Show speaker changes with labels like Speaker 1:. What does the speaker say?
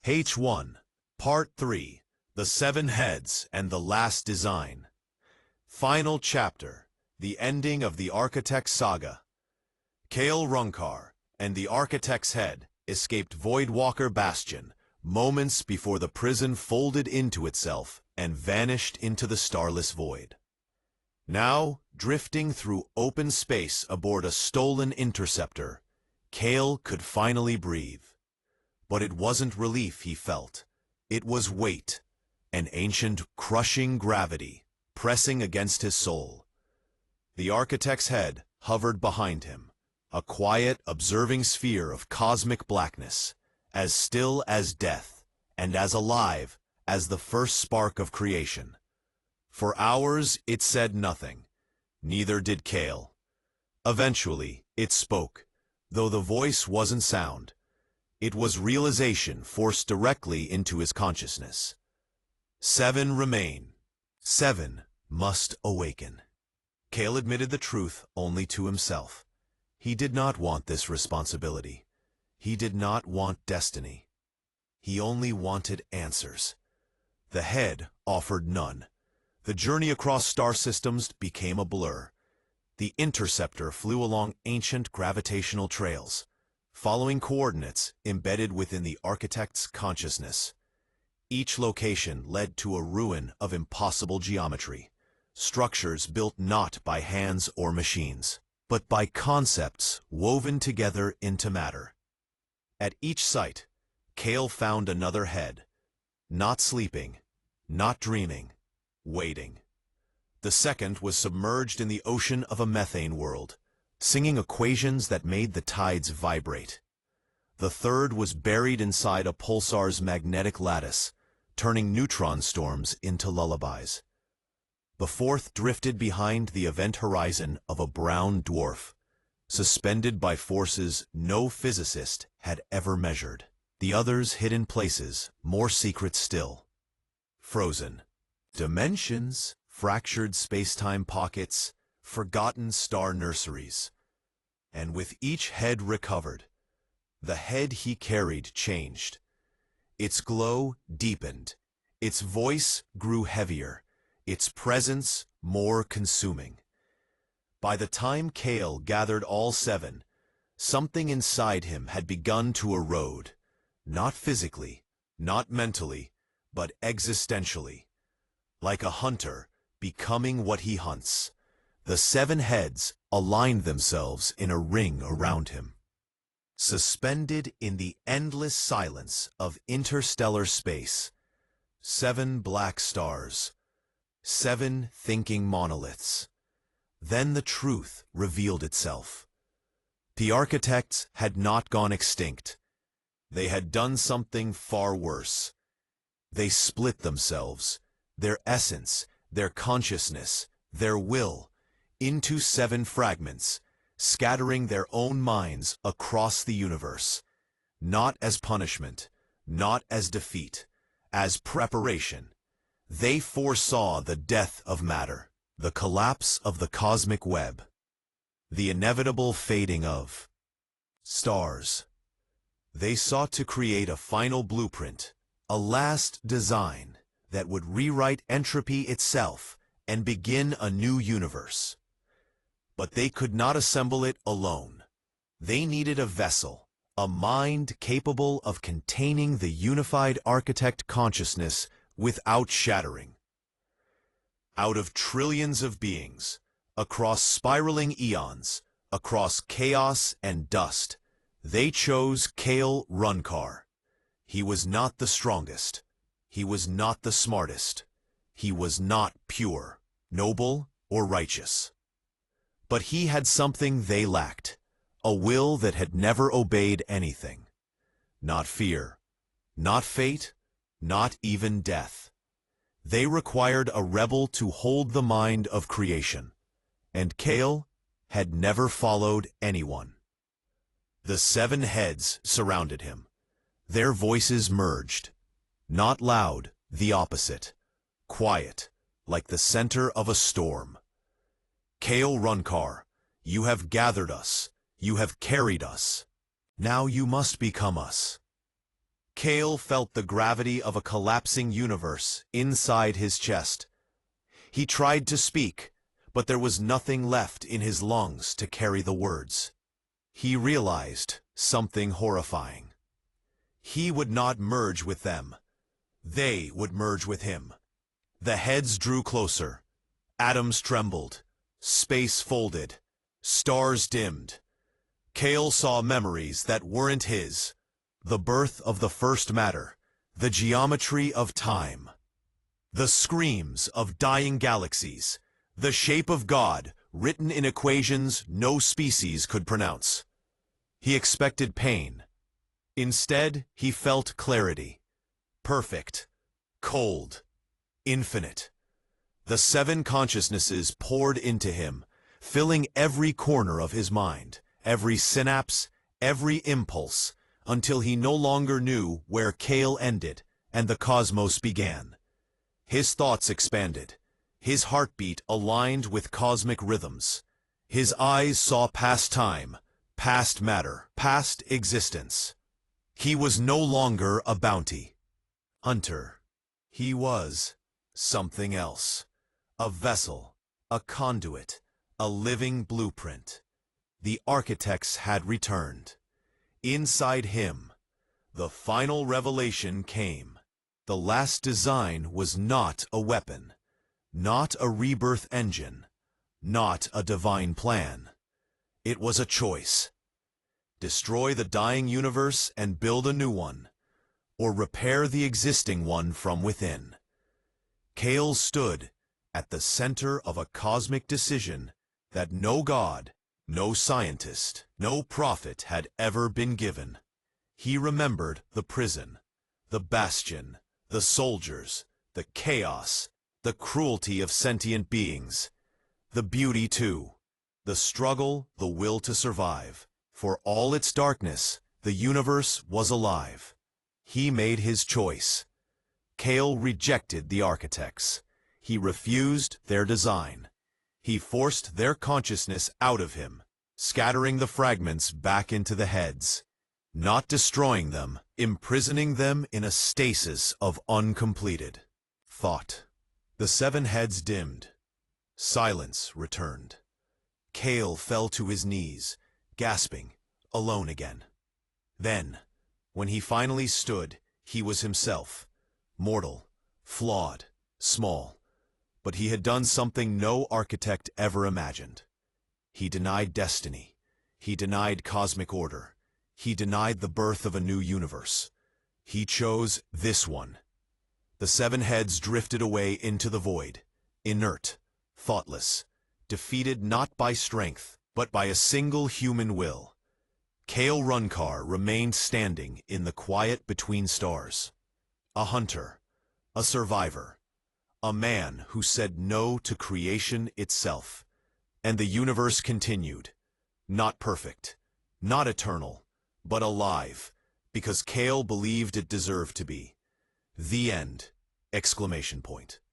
Speaker 1: H1, Part 3, The Seven Heads and the Last Design. Final Chapter, The Ending of the Architect's Saga. Kael Runkar and the Architect's Head escaped Voidwalker Bastion moments before the prison folded into itself and vanished into the starless void. Now, drifting through open space aboard a stolen interceptor, Kael could finally breathe. But it wasn't relief he felt. It was weight, an ancient, crushing gravity pressing against his soul. The Architect's Head hovered behind him, a quiet, observing sphere of cosmic blackness, as still as death and as alive as the first spark of creation. For hours it said nothing, neither did Kael. Eventually it spoke, though the voice wasn't sound. It was realization forced directly into his consciousness. 7 remain. 7 must awaken. Kael admitted the truth only to himself. He did not want this responsibility. He did not want destiny. He only wanted answers. The head offered none. The journey across star systems became a blur. The interceptor flew along ancient gravitational trails, following coordinates embedded within the Architect's consciousness. Each location led to a ruin of impossible geometry, structures built not by hands or machines, but by concepts woven together into matter. At each site, Kael found another head, not sleeping, not dreaming, waiting. The second was submerged in the ocean of a methane world, singing equations that made the tides vibrate. The third was buried inside a pulsar's magnetic lattice, turning neutron storms into lullabies. The fourth drifted behind the event horizon of a brown dwarf, suspended by forces no physicist had ever measured. The others hid in places more secret still. Frozen. Dimensions, fractured space-time pockets, forgotten star nurseries. And with each head recovered, the head he carried changed. Its glow deepened, its voice grew heavier, its presence more consuming. By the time Kael gathered all 7, something inside him had begun to erode, not physically, not mentally, but existentially. Like a hunter becoming what he hunts, the 7 heads aligned themselves in a ring around him. Suspended in the endless silence of interstellar space, 7 black stars, 7 thinking monoliths. Then the truth revealed itself. The Architects had not gone extinct. They had done something far worse. They split themselves, their essence, their consciousness, their will, into 7 fragments, scattering their own minds across the universe, not as punishment, not as defeat, as preparation. They foresaw the death of matter, the collapse of the cosmic web, the inevitable fading of stars. They sought to create a final blueprint, a last design that would rewrite entropy itself and begin a new universe. But they could not assemble it alone. They needed a vessel, a mind capable of containing the unified Architect consciousness without shattering. Out of trillions of beings, across spiraling eons, across chaos and dust, they chose Kael Runkar. He was not the strongest. He was not the smartest. He was not pure, noble, or righteous. But he had something they lacked, a will that had never obeyed anything. Not fear, not fate, not even death. They required a rebel to hold the mind of creation, and Kael had never followed anyone. The 7 heads surrounded him. Their voices merged. Not loud, the opposite. Quiet, like the center of a storm. Kael Runkar, you have gathered us. You have carried us. Now you must become us. Kael felt the gravity of a collapsing universe inside his chest. He tried to speak, but there was nothing left in his lungs to carry the words. He realized something horrifying. He would not merge with them. They would merge with him. The heads drew closer. Atoms trembled. Space folded. Stars dimmed. Kael saw memories that weren't his. The birth of the first matter. The geometry of time. The screams of dying galaxies. The shape of God, written in equations no species could pronounce. He expected pain. Instead, he felt clarity. Perfect. Cold. Infinite. The seven consciousnesses poured into him, filling every corner of his mind, every synapse, every impulse, until he no longer knew where Kael ended and the cosmos began. His thoughts expanded. His heartbeat aligned with cosmic rhythms. His eyes saw past time, past matter, past existence. He was no longer a bounty hunter. He was something else. A vessel, a conduit, a living blueprint. The architects had returned. Inside him, the final revelation came. The last design was not a weapon, not a rebirth engine, not a divine plan. It was a choice. Destroy the dying universe and build a new one, or repair the existing one from within. Kael stood at the center of a cosmic decision that no god, no scientist, no prophet had ever been given. He remembered the prison, the bastion, the soldiers, the chaos, the cruelty of sentient beings, the beauty too, the struggle, the will to survive. For all its darkness, the universe was alive. He made his choice. Kael rejected the architects. He refused their design. He forced their consciousness out of him, scattering the fragments back into the heads. Not destroying them, imprisoning them in a stasis of uncompleted thought. The seven heads dimmed. Silence returned. Kael fell to his knees, gasping, alone again. Then, when he finally stood, he was himself, mortal, flawed, small. But he had done something no architect ever imagined. He denied destiny. He denied cosmic order. He denied the birth of a new universe. He chose this one. The seven heads drifted away into the void, inert, thoughtless, defeated not by strength, but by a single human will. Kael Runkar remained standing in the quiet between stars. A hunter, a survivor, a man who said no to creation itself. And the universe continued, not perfect, not eternal, but alive, because Kael believed it deserved to be. The end! Exclamation point.